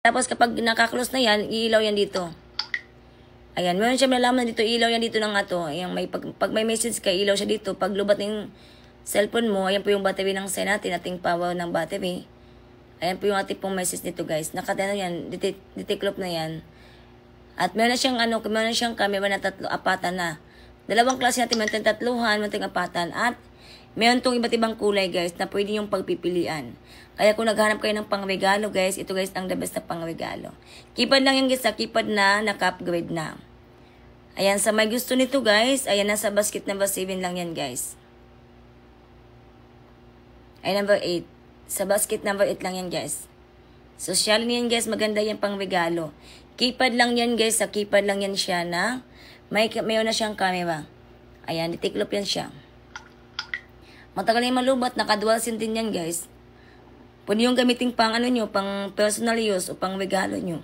Tapos kapag nakaklose na yan, iilaw yan dito. Ayan, meron siya malalaman dito, ilaw yan dito ng ato. Ayan, pag may message ka, ilaw siya dito. Pag lubat ng cellphone mo, ayan po yung battery ng sign natin, ating power ng battery. Ayan po yung ating pong message nito guys. Nakatano yan, ditiklop na yan. At meron na siyang meron na siyang camera na apatan na. Dalawang klase natin, meron tayong tatluhan, meron tayong apatan. At meron tong iba't ibang kulay guys na pwede yung pagpipilian. Kaya kung naghanap kayo ng pangregalo guys, ito guys ang the best na pangregalo. Keypad lang yan guys, keypad na naka-upgrade na. Ayan, sa may gusto nito guys, ayan, nasa basket number 7 lang yan guys. Ay, number 8. Sa basket number 8 lang yan guys. Social niyan guys, maganda yan pang regalo. Keypad lang yan guys, sa keypad lang yan siya na mayroon na siyang camera. Ayan, ditiklop yan siya. Matagal na yung malubat, naka-dual SIM din yan guys. Pwede yung gamitin pang pang personal use o pang regalo nyo.